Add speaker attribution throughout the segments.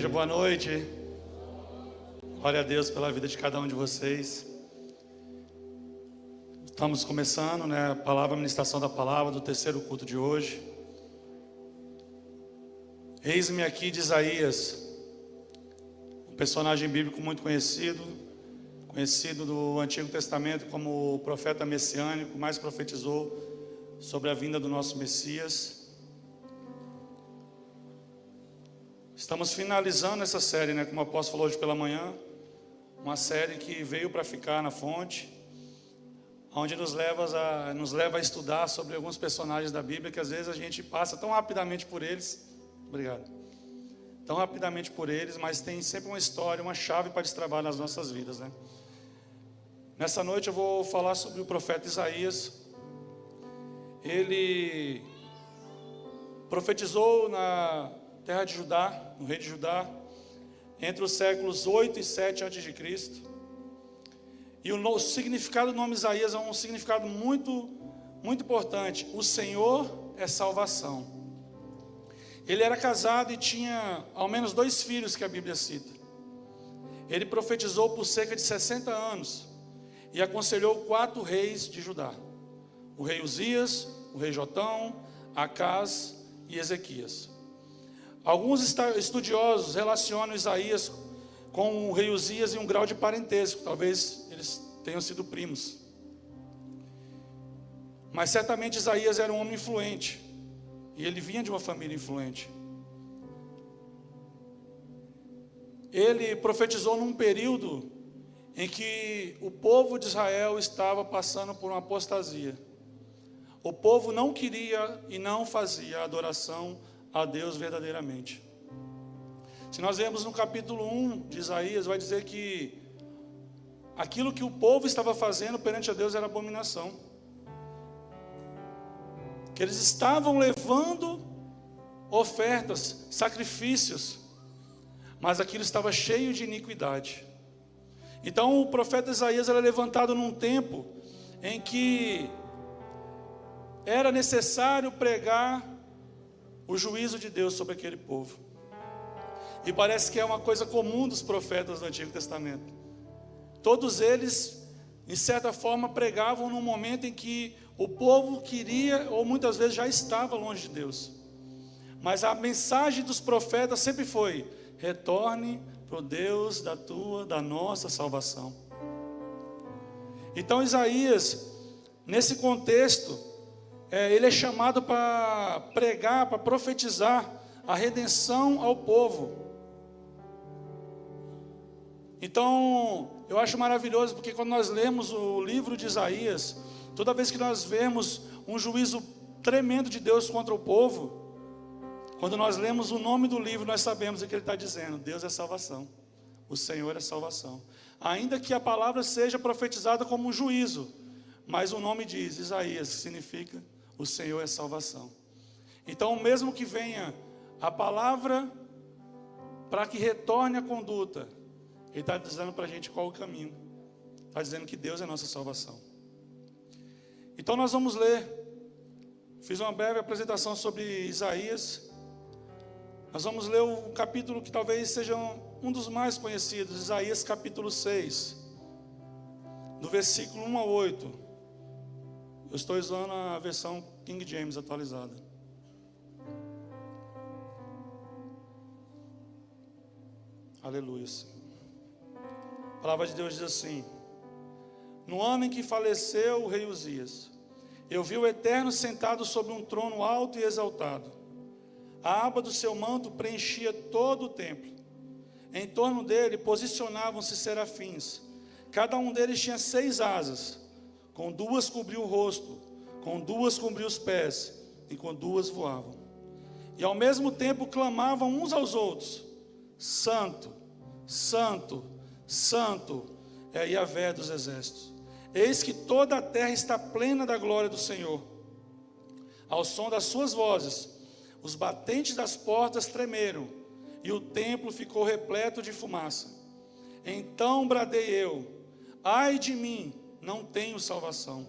Speaker 1: igreja, boa noite. Glória a Deus pela vida de cada um de vocês. Estamos começando, a ministração da palavra do terceiro culto de hoje. Eis-me aqui de Isaías, um personagem bíblico muito conhecido do Antigo Testamento como o profeta messiânico, mais profetizou sobre a vinda do nosso Messias. Estamos finalizando essa série, como o apóstolo falou hoje pela manhã, uma série que veio para ficar na fonte, onde nos leva a estudar sobre alguns personagens da Bíblia que às vezes a gente passa tão rapidamente por eles. Obrigado. Tão rapidamente por eles, mas tem sempre uma história, uma chave para destravar nas nossas vidas, Nessa noite eu vou falar sobre o profeta Isaías. Ele profetizou na terra de Judá, no rei de Judá, entre os séculos 8 e 7 a.C. E o significado do nome Isaías é um significado muito, muito importante. O Senhor é salvação. Ele era casado e tinha ao menos 2 filhos que a Bíblia cita. Ele profetizou por cerca de 60 anos e aconselhou 4 reis de Judá: o rei Uzias, o rei Jotão, Acaz e Ezequias. Alguns estudiosos relacionam Isaías com o rei Uzias em um grau de parentesco, talvez eles tenham sido primos. Mas certamente Isaías era um homem influente, e ele vinha de uma família influente. Ele profetizou num período em que o povo de Israel estava passando por uma apostasia. O povo não queria e não fazia a adoração a Deus verdadeiramente. Se nós vemos no capítulo 1 de Isaías, vai dizer que aquilo que o povo estava fazendo perante a Deus era abominação. Que eles estavam levando ofertas, sacrifícios, mas aquilo estava cheio de iniquidade. Então o profeta Isaías era levantado num tempo em que era necessário pregar o juízo de Deus sobre aquele povo. E parece que é uma coisa comum dos profetas do Antigo Testamento. Todos eles, em certa forma, pregavam num momento em que o povo queria, ou muitas vezes já estava longe de Deus. Mas a mensagem dos profetas sempre foi: retorne para o Deus da nossa salvação. Então Isaías, nesse contexto, ele é chamado para pregar, para profetizar a redenção ao povo. Então, eu acho maravilhoso, porque quando nós lemos o livro de Isaías, toda vez que nós vemos um juízo tremendo de Deus contra o povo, quando nós lemos o nome do livro, nós sabemos o que ele está dizendo: Deus é salvação, o Senhor é salvação. Ainda que a palavra seja profetizada como um juízo, mas o nome diz Isaías, que significa o Senhor é salvação. Então, mesmo que venha a palavra para que retorne a conduta, ele está dizendo para a gente qual o caminho. Está dizendo que Deus é a nossa salvação. Então nós vamos ler. Fiz uma breve apresentação sobre Isaías. Nós vamos ler o capítulo que talvez seja um dos mais conhecidos, Isaías capítulo 6, do versículo 1 a 8. Eu estou usando a versão King James atualizada. Aleluia, Senhor. A palavra de Deus diz assim: no ano em que faleceu o rei Uzias, eu vi o Eterno sentado sobre um trono alto e exaltado. A aba do seu manto preenchia todo o templo. Em torno dele posicionavam-se serafins. Cada um deles tinha 6 asas. Com 2 cobriu o rosto, com 2 cobriu os pés, e com 2 voavam. E ao mesmo tempo clamavam uns aos outros: Santo, Santo, Santo é Yahvé dos exércitos. Eis que toda a terra está plena da glória do Senhor. Ao som das suas vozes, os batentes das portas tremeram, e o templo ficou repleto de fumaça. Então bradei eu: ai de mim, não tenho salvação,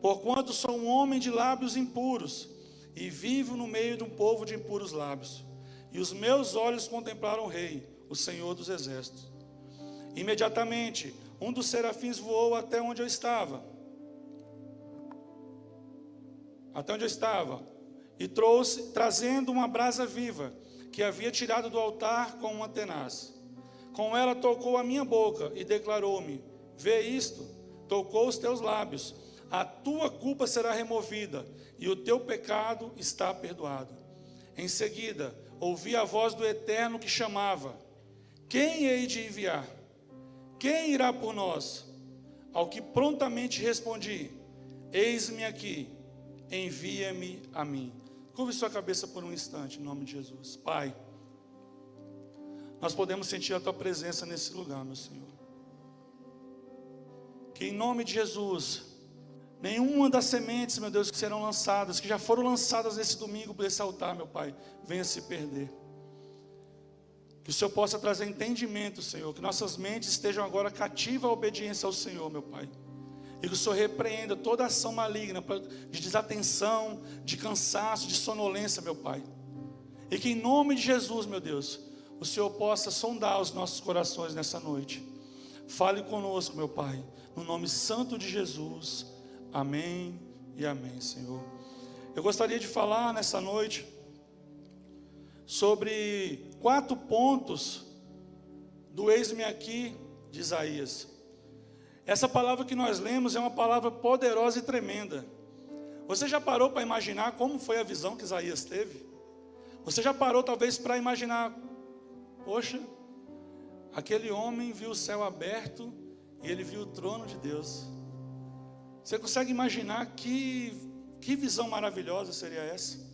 Speaker 1: porquanto sou um homem de lábios impuros, e vivo no meio de um povo de impuros lábios. e os meus olhos contemplaram o Rei, o Senhor dos Exércitos. Imediatamente, um dos serafins voou até onde eu estava, e trazendo uma brasa viva, que havia tirado do altar com uma tenaz. Com ela tocou a minha boca e declarou-me: vê isto, tocou os teus lábios, a tua culpa será removida e o teu pecado está perdoado. Em seguida, ouvi a voz do Eterno que chamava: quem hei de enviar? Quem irá por nós? Ao que prontamente respondi: eis-me aqui, envia-me a mim. Curve sua cabeça por um instante, em nome de Jesus. Pai, nós podemos sentir a tua presença nesse lugar, meu Senhor. Que em nome de Jesus, nenhuma das sementes, meu Deus, que serão lançadas, que já foram lançadas nesse domingo por esse altar, meu Pai, venha se perder. Que o Senhor possa trazer entendimento, Senhor, que nossas mentes estejam agora cativas à obediência ao Senhor, meu Pai. E que o Senhor repreenda toda ação maligna de desatenção, de cansaço, de sonolência, meu Pai. E que em nome de Jesus, meu Deus, o Senhor possa sondar os nossos corações nessa noite. Fale conosco, meu Pai, no nome santo de Jesus. Amém e amém, Senhor. Eu gostaria de falar nessa noite sobre 4 pontos do eis-me aqui de Isaías. Essa palavra que nós lemos é uma palavra poderosa e tremenda. Você já parou para imaginar como foi a visão que Isaías teve? Você já parou talvez para imaginar: poxa, aquele homem viu o céu aberto e ele viu o trono de Deus. Você consegue imaginar que visão maravilhosa seria essa?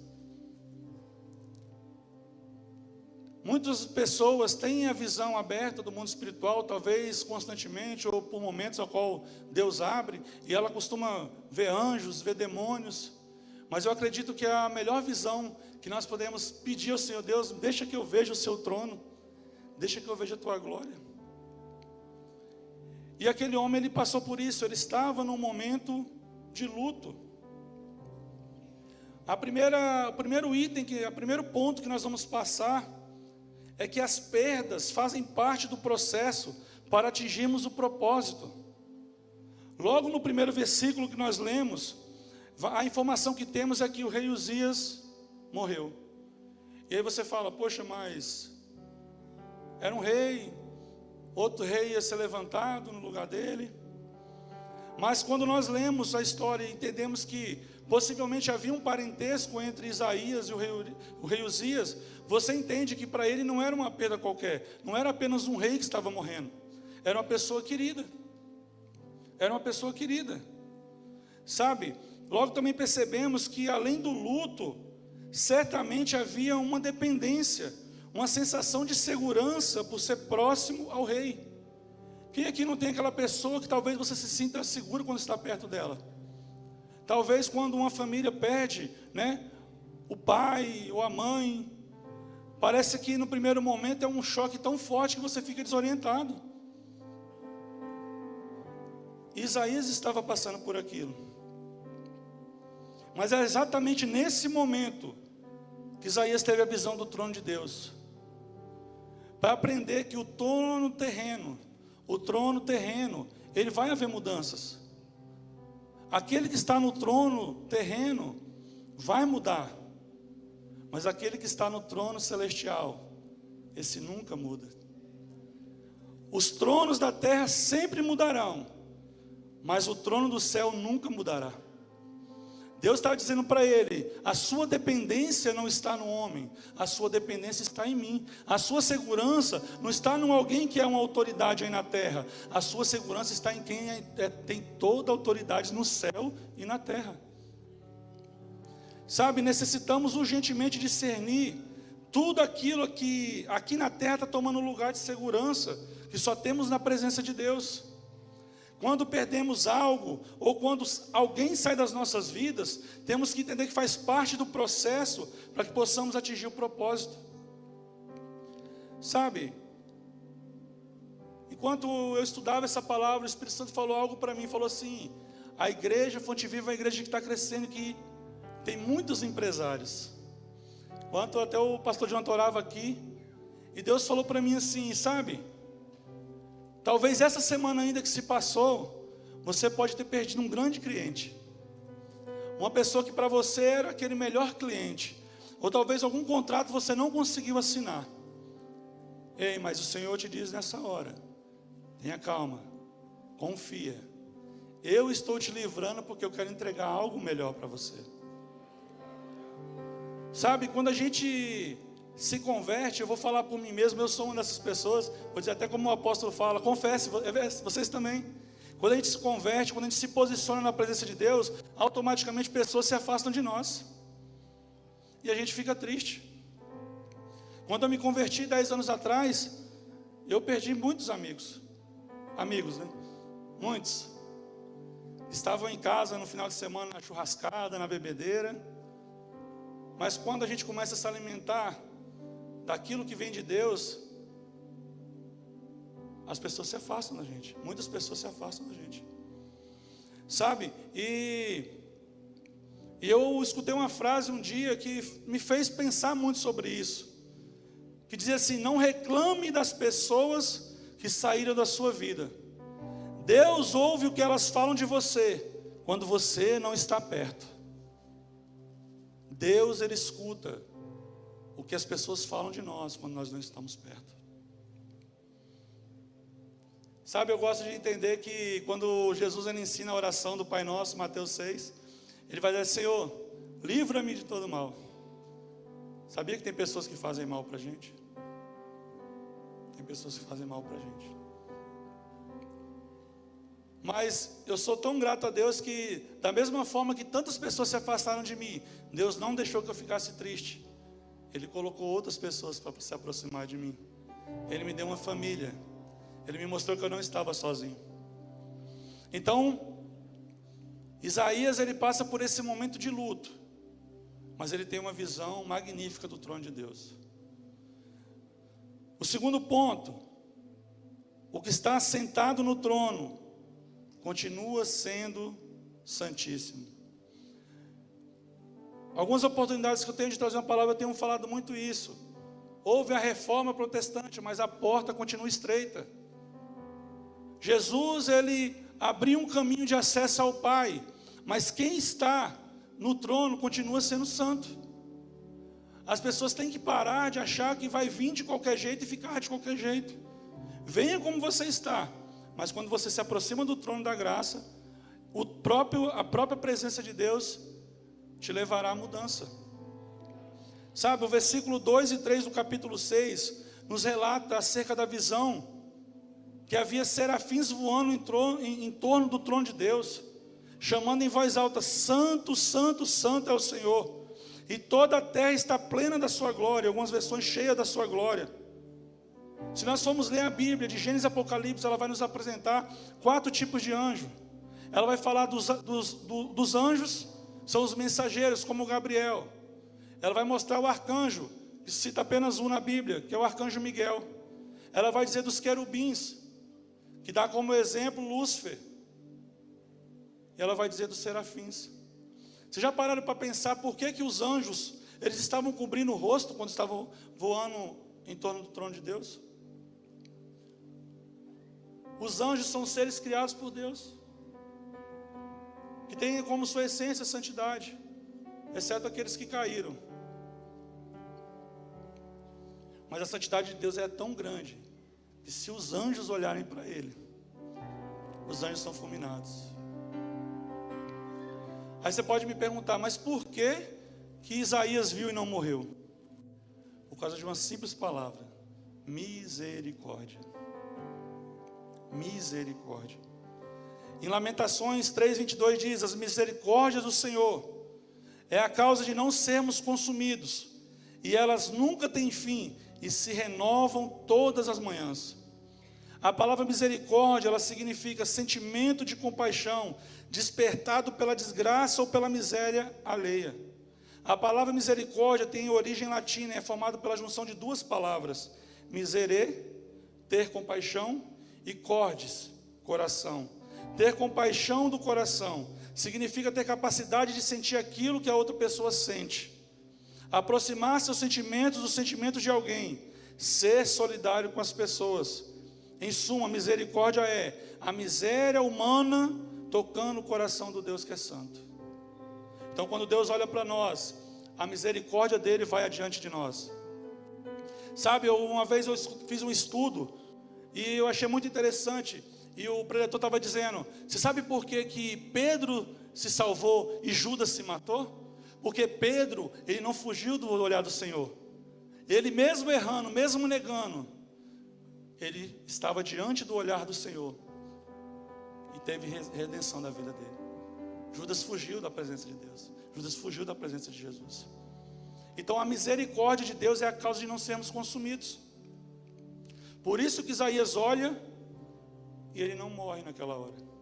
Speaker 1: Muitas pessoas têm a visão aberta do mundo espiritual, talvez constantemente ou por momentos ao qual Deus abre, e ela costuma ver anjos, ver demônios. Mas eu acredito que a melhor visão que nós podemos pedir ao Senhor: Deus, deixa que eu veja o seu trono, deixa que eu veja a tua glória. E aquele homem, ele passou por isso, ele estava num momento de luto. O primeiro ponto que nós vamos passar é que as perdas fazem parte do processo para atingirmos o propósito. Logo no primeiro versículo que nós lemos, a informação que temos é que o rei Uzias morreu. E aí você fala: poxa, mas era um rei, outro rei ia ser levantado no lugar dele. Mas quando nós lemos a história e entendemos que possivelmente havia um parentesco entre Isaías e o rei Uzias, você entende que para ele não era uma perda qualquer, não era apenas um rei que estava morrendo, era uma pessoa querida. Era uma pessoa querida. Sabe, logo também percebemos que além do luto, certamente havia uma dependência, uma sensação de segurança por ser próximo ao rei. Quem aqui não tem aquela pessoa que talvez você se sinta seguro quando está perto dela? Talvez quando uma família perde, né, o pai ou a mãe, parece que no primeiro momento é um choque tão forte que você fica desorientado. Isaías estava passando por aquilo. Mas é exatamente nesse momento que Isaías teve a visão do trono de Deus, para aprender que o trono terreno, ele vai haver mudanças. Aquele que está no trono terreno vai mudar, mas aquele que está no trono celestial, esse nunca muda. Os tronos da terra sempre mudarão, mas o trono do céu nunca mudará. Deus está dizendo para ele: a sua dependência não está no homem, a sua dependência está em mim. A sua segurança não está em alguém que é uma autoridade aí na terra, a sua segurança está em quem tem toda a autoridade no céu e na terra. Sabe, necessitamos urgentemente discernir tudo aquilo que aqui na terra está tomando lugar de segurança, que só temos na presença de Deus. Quando perdemos algo, ou quando alguém sai das nossas vidas, temos que entender que faz parte do processo, para que possamos atingir o propósito. Sabe, enquanto eu estudava essa palavra, o Espírito Santo falou algo para mim, falou assim: a igreja Fonte Viva é uma igreja que está crescendo, que tem muitos empresários. Ontem até o pastor João orava aqui, e Deus falou para mim assim, sabe? Talvez essa semana ainda que se passou, você pode ter perdido um grande cliente. Uma pessoa que para você era aquele melhor cliente. Ou talvez algum contrato você não conseguiu assinar. Ei, mas o Senhor te diz nessa hora, tenha calma, confia. Eu estou te livrando porque eu quero entregar algo melhor para você. Sabe, quando a gente se converte, eu vou falar por mim mesmo, eu sou uma dessas pessoas, vou dizer até como o apóstolo fala, confesse, vocês também. Quando a gente se converte, quando a gente se posiciona na presença de Deus, automaticamente pessoas se afastam de nós. E a gente fica triste. Quando eu me converti 10 anos atrás, eu perdi muitos amigos. Amigos, né? Muitos. Estavam em casa no final de semana, na churrascada, na bebedeira. Mas quando a gente começa a se alimentar daquilo que vem de Deus, as pessoas se afastam da gente. Muitas pessoas se afastam da gente. Sabe? E eu escutei uma frase um dia que me fez pensar muito sobre isso. Que dizia assim: não reclame das pessoas que saíram da sua vida. Deus ouve o que elas falam de você quando você não está perto. Deus, Ele escuta o que as pessoas falam de nós quando nós não estamos perto. Sabe, eu gosto de entender que quando Jesus ele ensina a oração do Pai Nosso, Mateus 6, Ele vai dizer: Senhor, livra-me de todo mal. Sabia que tem pessoas que fazem mal para a gente? Tem pessoas que fazem mal para a gente. Mas eu sou tão grato a Deus que, da mesma forma que tantas pessoas se afastaram de mim, Deus não deixou que eu ficasse triste. Ele colocou outras pessoas para se aproximar de mim. Ele me deu uma família. Ele me mostrou que eu não estava sozinho. Então, Isaías ele passa por esse momento de luto, mas ele tem uma visão magnífica do trono de Deus. O segundo ponto: o que está sentado no trono continua sendo santíssimo. Algumas oportunidades que eu tenho de trazer uma palavra, eu tenho falado muito isso. Houve a reforma protestante, mas a porta continua estreita. Jesus, ele abriu um caminho de acesso ao Pai, mas quem está no trono continua sendo santo. As pessoas têm que parar de achar que vai vir de qualquer jeito e ficar de qualquer jeito. Venha como você está, mas quando você se aproxima do trono da graça, a própria presença de Deus te levará à mudança. Sabe, o versículo 2 e 3 do capítulo 6 nos relata acerca da visão que havia serafins voando em torno do trono de Deus, chamando em voz alta: Santo, Santo, Santo é o Senhor, e toda a terra está plena da sua glória. Algumas versões cheia da sua glória. Se nós formos ler a Bíblia, de Gênesis a Apocalipse, ela vai nos apresentar 4 tipos de anjo. Ela vai falar dos anjos, são os mensageiros, como Gabriel. Ela vai mostrar o arcanjo, que cita apenas um na Bíblia, que é o arcanjo Miguel. Ela vai dizer dos querubins, que dá como exemplo Lúcifer. E ela vai dizer dos serafins. Vocês já pararam para pensar por que os anjos, eles estavam cobrindo o rosto quando estavam voando em torno do trono de Deus? Os anjos são seres criados por Deus, que têm como sua essência a santidade, exceto aqueles que caíram. Mas a santidade de Deus é tão grande, que se os anjos olharem para Ele, os anjos são fulminados. Aí você pode me perguntar: mas por que Isaías viu e não morreu? Por causa de uma simples palavra: misericórdia. Misericórdia. Em Lamentações 3:22 diz: as misericórdias do Senhor é a causa de não sermos consumidos, e elas nunca têm fim, e se renovam todas as manhãs. A palavra misericórdia, ela significa sentimento de compaixão, despertado pela desgraça ou pela miséria alheia. A palavra misericórdia tem origem latina, é formada pela junção de 2 palavras: miserere, ter compaixão, e cordes, coração. Ter compaixão do coração significa ter capacidade de sentir aquilo que a outra pessoa sente. aproximar seus sentimentos dos sentimentos de alguém, ser solidário com as pessoas. Em suma, misericórdia é a miséria humana tocando o coração do Deus que é santo. Então, quando Deus olha para nós, a misericórdia dele vai adiante de nós. Sabe, uma vez eu fiz um estudo e eu achei muito interessante. E o preletor estava dizendo: você sabe por que Pedro se salvou e Judas se matou? Porque Pedro, ele não fugiu do olhar do Senhor. Ele mesmo errando, mesmo negando, ele estava diante do olhar do Senhor. E teve redenção da vida dele. Judas fugiu da presença de Deus. Judas fugiu da presença de Jesus. Então a misericórdia de Deus é a causa de não sermos consumidos. Por isso que Isaías olha e ele não morre naquela hora.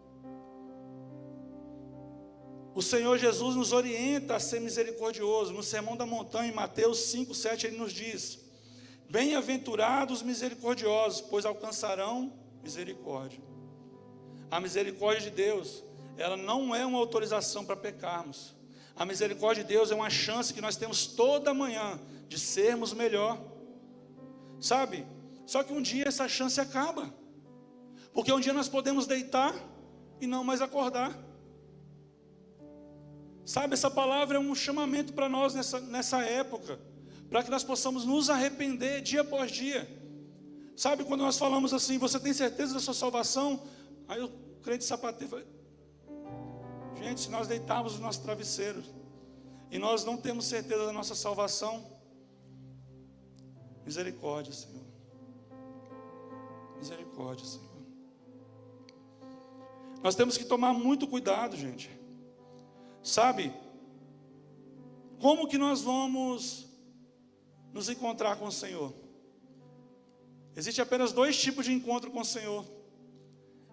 Speaker 1: O Senhor Jesus nos orienta a ser misericordioso. No Sermão da Montanha, em Mateus 5, 7, ele nos diz: bem-aventurados os misericordiosos, pois alcançarão misericórdia. A misericórdia de Deus, ela não é uma autorização para pecarmos. A misericórdia de Deus é uma chance que nós temos toda manhã de sermos melhor. Sabe? Só que um dia essa chance acaba. Porque um dia nós podemos deitar e não mais acordar. Sabe, essa palavra é um chamamento para nós nessa época, para que nós possamos nos arrepender dia após dia. Sabe, quando nós falamos assim: você tem certeza da sua salvação? Aí o crente sapateiro fala: gente, se nós deitarmos o nosso travesseiro e nós não temos certeza da nossa salvação, misericórdia, Senhor. Misericórdia, Senhor. Nós temos que tomar muito cuidado, gente. Sabe, como que nós vamos nos encontrar com o Senhor? Existe apenas dois tipos de encontro com o Senhor.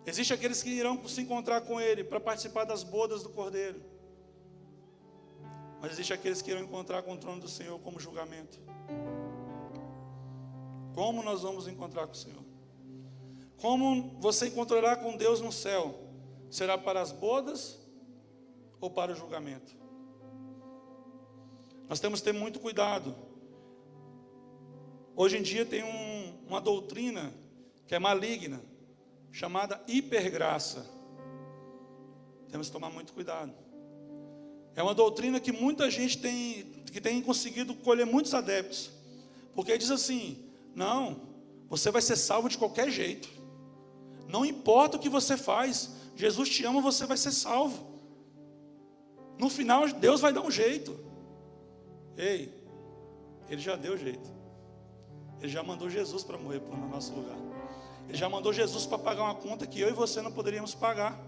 Speaker 1: Existe aqueles que irão se encontrar com Ele para participar das bodas do Cordeiro. Mas existe aqueles que irão encontrar com o trono do Senhor como julgamento. Como nós vamos encontrar com o Senhor? Como você encontrará com Deus no céu? Será para as bodas ou para o julgamento? Nós temos que ter muito cuidado. Hoje em dia tem uma doutrina que é maligna, chamada hipergraça. Temos que tomar muito cuidado. É uma doutrina que muita gente tem conseguido colher muitos adeptos, porque diz assim: não, você vai ser salvo de qualquer jeito, não importa o que você faz, Jesus te ama, você vai ser salvo. No final Deus vai dar um jeito. Ei, Ele já deu jeito. Ele já mandou Jesus para morrer no nosso lugar. Ele já mandou Jesus para pagar uma conta que eu e você não poderíamos pagar.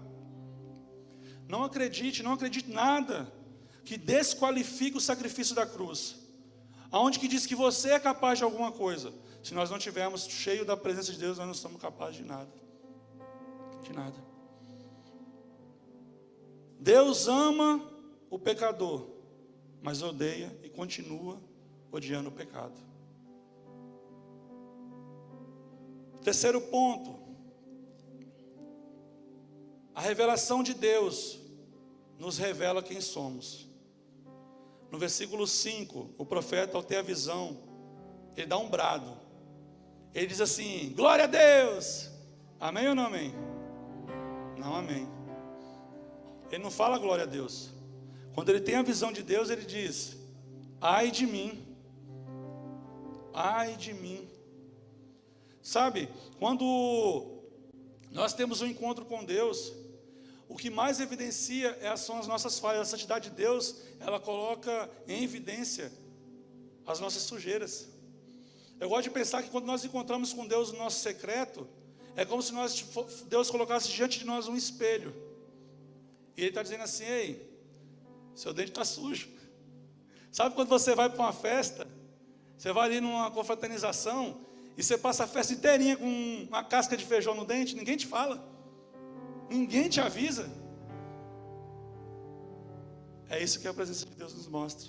Speaker 1: Não acredite nada que desqualifique o sacrifício da cruz. Aonde que diz que você é capaz de alguma coisa? Se nós não estivermos cheios da presença de Deus, nós não somos capazes de nada. De nada. Deus ama o pecador, mas odeia e continua odiando o pecado. Terceiro ponto: a revelação de Deus nos revela quem somos. No versículo 5, o profeta, ao ter a visão, ele dá um brado. Ele diz assim: glória a Deus. Amém ou não amém? Não amém. Ele não fala glória a Deus. Quando ele tem a visão de Deus, ele diz: ai de mim, ai de mim. Sabe, quando nós temos um encontro com Deus, o que mais evidencia são as nossas falhas. A santidade de Deus, ela coloca em evidência as nossas sujeiras. Eu gosto de pensar que quando nós encontramos com Deus no nosso secreto, é como se Deus colocasse diante de nós um espelho. E Ele está dizendo assim: ei, seu dente está sujo. Sabe quando você vai para uma festa, você vai ali numa confraternização, e você passa a festa inteirinha com uma casca de feijão no dente, ninguém te fala, ninguém te avisa. É isso que a presença de Deus nos mostra.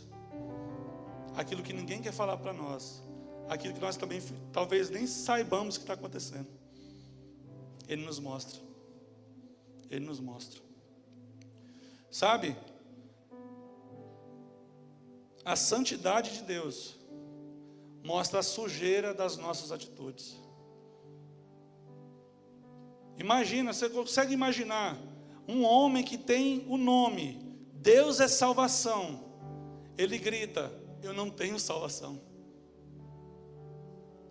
Speaker 1: Aquilo que ninguém quer falar para nós, aquilo que nós também talvez nem saibamos que está acontecendo, Ele nos mostra. Ele nos mostra. Sabe, A santidade de Deus mostra a sujeira das nossas atitudes. Imagina, você consegue imaginar um homem que tem o nome Deus é salvação, ele grita: eu não tenho salvação.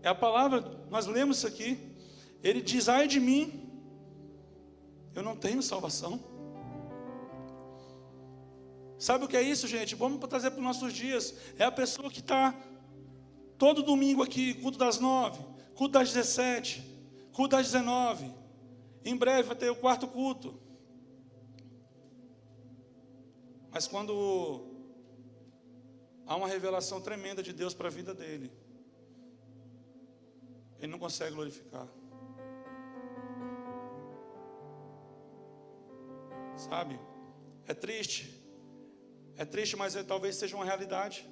Speaker 1: É a palavra, nós lemos isso aqui. Ele diz: ai de mim, eu não tenho salvação. Sabe o que é isso, gente? Vamos trazer para os nossos dias. É a pessoa que está todo domingo aqui, culto das 9, culto das 17, culto das 19. Em breve vai ter o 4º culto. Mas quando há uma revelação tremenda de Deus para a vida dele, ele não consegue glorificar. Sabe? É triste. É triste, mas talvez seja uma realidade.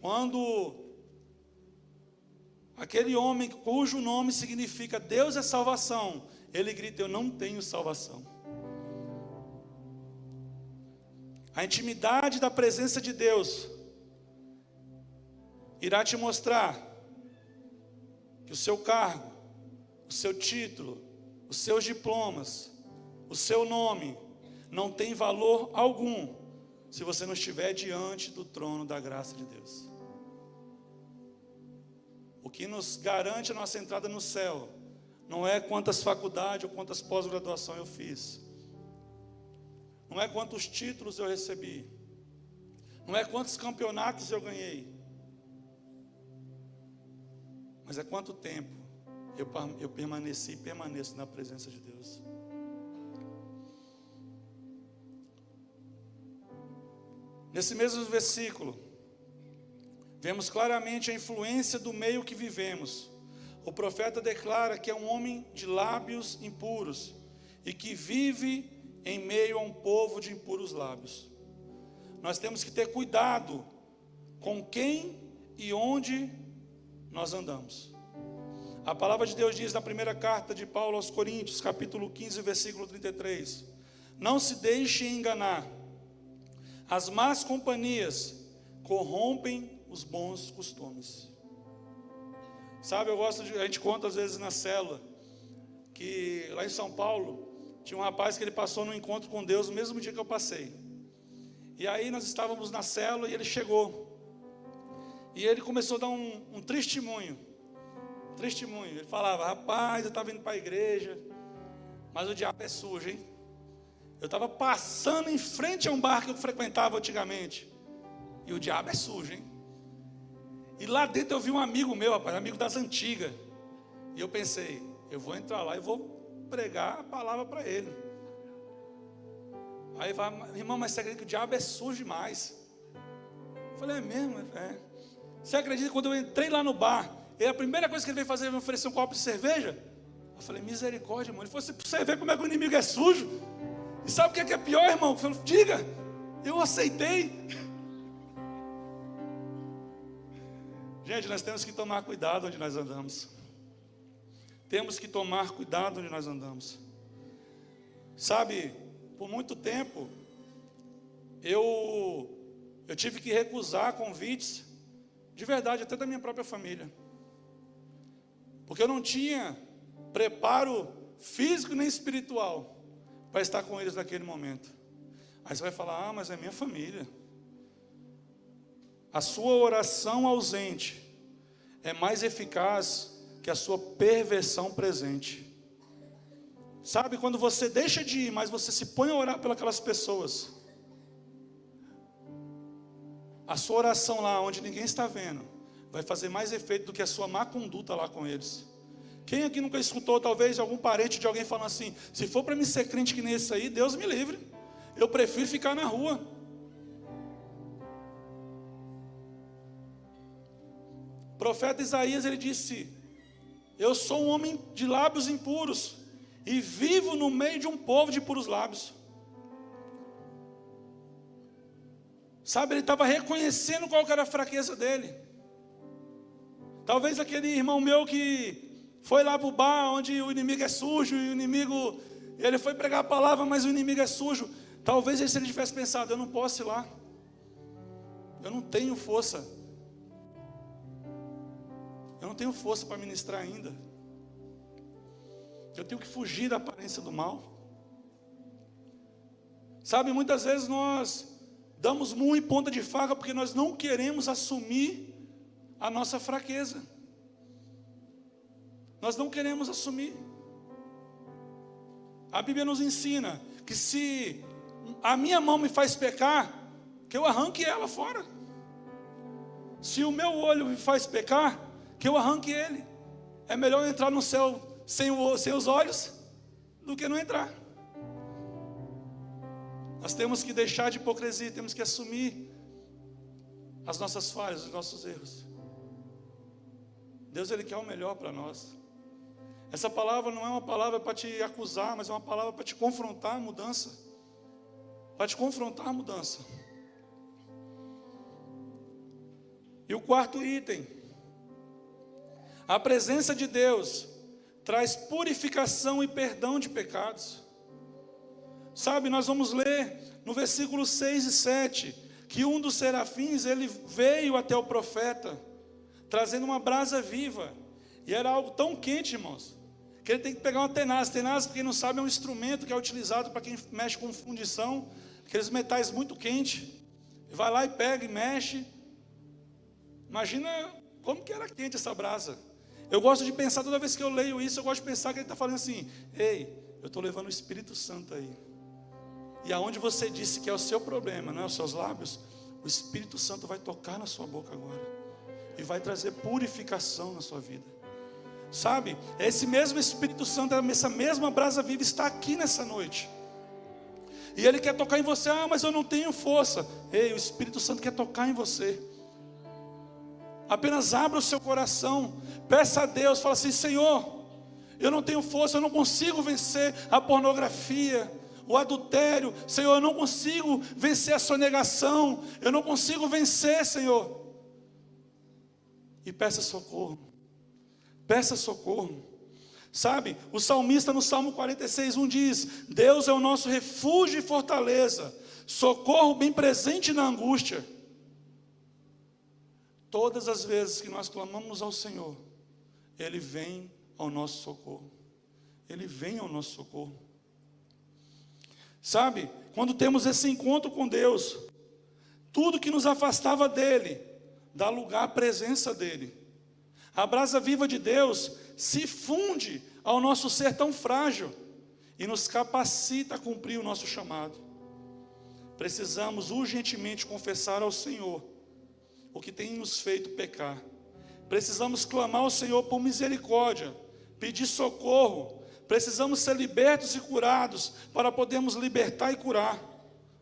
Speaker 1: Quando aquele homem cujo nome significa Deus é salvação, ele grita: eu não tenho salvação. A intimidade da presença de Deus irá te mostrar que o seu cargo, o seu título, os seus diplomas, o seu nome não tem valor algum se você não estiver diante do trono da graça de Deus. O que nos garante a nossa entrada no céu não é quantas faculdades ou quantas pós-graduação eu fiz, não é quantos títulos eu recebi, não é quantos campeonatos eu ganhei, mas é quanto tempo eu permaneci e permaneço na presença de Deus. Nesse mesmo versículo, vemos claramente a influência do meio que vivemos. O profeta declara que é um homem de lábios impuros e que vive em meio a um povo de impuros lábios. Nós temos que ter cuidado com quem e onde nós andamos. A palavra de Deus diz na primeira carta de Paulo aos Coríntios, capítulo 15, versículo 33: não se deixe enganar. As más companhias corrompem os bons costumes. Sabe, a gente conta às vezes na célula, que lá em São Paulo, tinha um rapaz que ele passou num encontro com Deus no mesmo dia que eu passei. E aí nós estávamos na célula e ele chegou. E ele começou a dar um testemunho. Ele falava: rapaz, eu estava indo para a igreja, mas o diabo é sujo, hein? Eu estava passando em frente a um bar que eu frequentava antigamente, e o diabo é sujo, hein? E lá dentro eu vi um amigo meu, rapaz, amigo das antigas. E eu pensei: eu vou entrar lá e vou pregar a palavra para ele. Aí ele fala: irmão, mas você acredita que o diabo é sujo demais? Eu falei: é mesmo? É. Você acredita que quando eu entrei lá no bar, a primeira coisa que ele veio fazer, ele me ofereceu um copo de cerveja? Eu falei: misericórdia, irmão. Ele falou: você vê como é que o inimigo é sujo? E sabe o que é pior, irmão? Eu falei: diga. Eu aceitei. Gente, nós temos que tomar cuidado onde nós andamos. Temos que tomar cuidado onde nós andamos. Sabe, por muito tempo, eu tive que recusar convites, de verdade, até da minha própria família. Porque eu não tinha preparo físico nem espiritual para estar com eles naquele momento. Aí você vai falar: ah, mas é minha família. A sua oração ausente é mais eficaz que a sua perversão presente. Sabe, quando você deixa de ir, mas você se põe a orar pelas pessoas, a sua oração lá onde ninguém está vendo vai fazer mais efeito do que a sua má conduta lá com eles. Quem aqui nunca escutou, talvez, algum parente de alguém falando assim: se for para mim ser crente que nem esse aí, Deus me livre, eu prefiro ficar na rua. O profeta Isaías, ele disse: eu sou um homem de lábios impuros e vivo no meio de um povo de puros lábios. Sabe, ele estava reconhecendo qual que era a fraqueza dele. Talvez aquele irmão meu que foi lá para o bar onde o inimigo é sujo, e o inimigo, ele foi pregar a palavra, mas o inimigo é sujo. Talvez se ele tivesse pensado, eu não posso ir lá, eu não tenho força, para ministrar ainda, eu tenho que fugir da aparência do mal. Sabe, muitas vezes nós damos murro em ponta de faca porque nós não queremos assumir a nossa fraqueza. Nós não queremos assumir. A Bíblia nos ensina que se a minha mão me faz pecar, que eu arranque ela fora. Se o meu olho me faz pecar, que eu arranque ele. É melhor eu entrar no céu sem os olhos do que não entrar. Nós temos que deixar de hipocrisia, temos que assumir as nossas falhas, os nossos erros. Deus, Ele quer o melhor para nós. Essa palavra não é uma palavra para te acusar, mas é uma palavra para te confrontar a mudança. Para te confrontar a mudança. E o quarto item. A presença de Deus traz purificação e perdão de pecados. Sabe, nós vamos ler no versículo 6 e 7, que um dos serafins, ele veio até o profeta, trazendo uma brasa viva, e era algo tão quente, irmãos, que ele tem que pegar uma tenaz. Tenaz, para quem não sabe, é um instrumento que é utilizado para quem mexe com fundição, aqueles metais muito quentes, vai lá e pega e mexe. Imagina como que era quente essa brasa. Eu gosto de pensar, toda vez que eu leio isso, eu gosto de pensar que ele está falando assim, ei, eu estou levando o Espírito Santo aí, e aonde você disse que é o seu problema, não é os seus lábios, o Espírito Santo vai tocar na sua boca agora, e vai trazer purificação na sua vida. Sabe, esse mesmo Espírito Santo, essa mesma brasa viva está aqui nessa noite, e Ele quer tocar em você. Ah, mas eu não tenho força. Ei, o Espírito Santo quer tocar em você. Apenas abra o seu coração, peça a Deus, fala assim, Senhor, eu não tenho força, eu não consigo vencer a pornografia, o adultério, Senhor, eu não consigo vencer a sonegação, eu não consigo vencer, Senhor. E peça socorro, peça socorro. Sabe, o salmista no Salmo 46:1 diz, Deus é o nosso refúgio e fortaleza, socorro bem presente na angústia. Todas as vezes que nós clamamos ao Senhor, Ele vem ao nosso socorro. Ele vem ao nosso socorro. Sabe, quando temos esse encontro com Deus, tudo que nos afastava dEle, dá lugar à presença dEle. A brasa viva de Deus se funde ao nosso ser tão frágil e nos capacita a cumprir o nosso chamado. Precisamos urgentemente confessar ao Senhor o que tem nos feito pecar. Precisamos clamar ao Senhor por misericórdia, pedir socorro. Precisamos ser libertos e curados para podermos libertar e curar.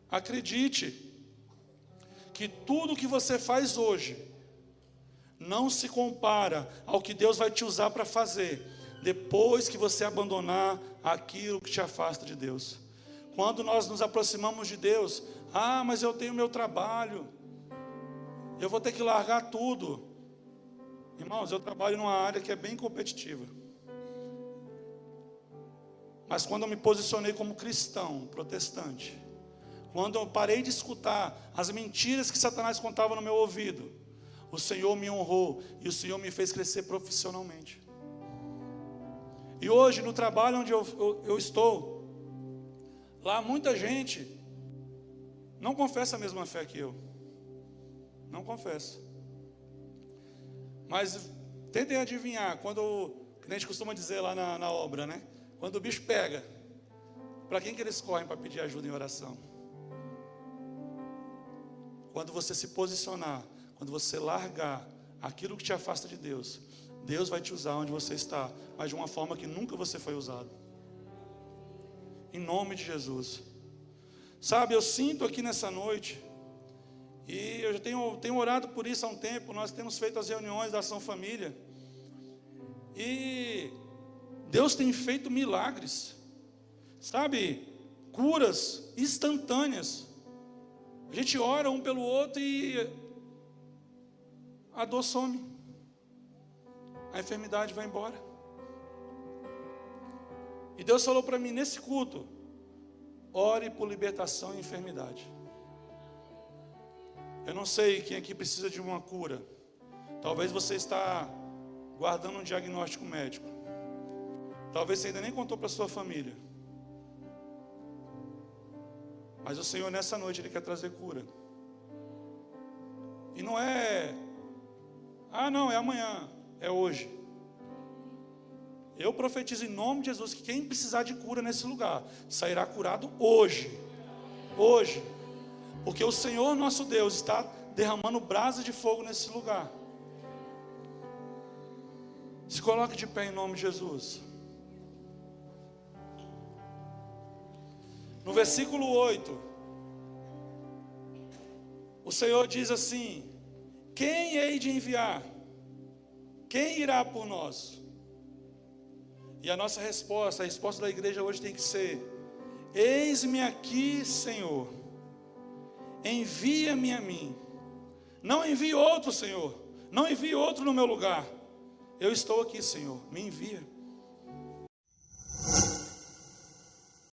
Speaker 1: Acredite que tudo que você faz hoje não se compara ao que Deus vai te usar para fazer depois que você abandonar aquilo que te afasta de Deus. Quando nós nos aproximamos de Deus, ah, mas eu tenho meu trabalho, eu vou ter que largar tudo. Irmãos, eu trabalho numa área que é bem competitiva. Mas quando eu me posicionei como cristão, protestante, quando eu parei de escutar as mentiras que Satanás contava no meu ouvido, o Senhor me honrou e o Senhor me fez crescer profissionalmente. E hoje, no trabalho onde eu estou, lá muita gente não confessa a mesma fé que eu. Não confessa. Mas tentem adivinhar, quando, que a gente costuma dizer lá na obra, né? Quando o bicho pega, para quem que eles correm para pedir ajuda em oração? Quando você se posicionar, quando você largar aquilo que te afasta de Deus, Deus vai te usar onde você está, mas de uma forma que nunca você foi usado. Em nome de Jesus. Sabe, eu sinto aqui nessa noite, e eu já tenho orado por isso há um tempo. Nós temos feito as reuniões da Ação Família, e Deus tem feito milagres, sabe, curas instantâneas. A gente ora um pelo outro e a dor some, a enfermidade vai embora. E Deus falou para mim nesse culto, ore por libertação e enfermidade. Eu não sei quem aqui precisa de uma cura. Talvez você está guardando um diagnóstico médico. Talvez você ainda nem contou para a sua família. Mas o Senhor nessa noite Ele quer trazer cura. E não é, não, é amanhã, é hoje. Eu profetizo em nome de Jesus que quem precisar de cura nesse lugar sairá curado hoje. Hoje. Porque o Senhor nosso Deus está derramando brasa de fogo nesse lugar. Se coloque de pé em nome de Jesus. No versículo 8, o Senhor diz assim: quem hei de enviar? Quem irá por nós? E a nossa resposta, a resposta da igreja hoje tem que ser: eis-me aqui, Senhor, envia-me a mim. Não envie outro, Senhor, não envie outro no meu lugar. Eu estou aqui, Senhor, me envia.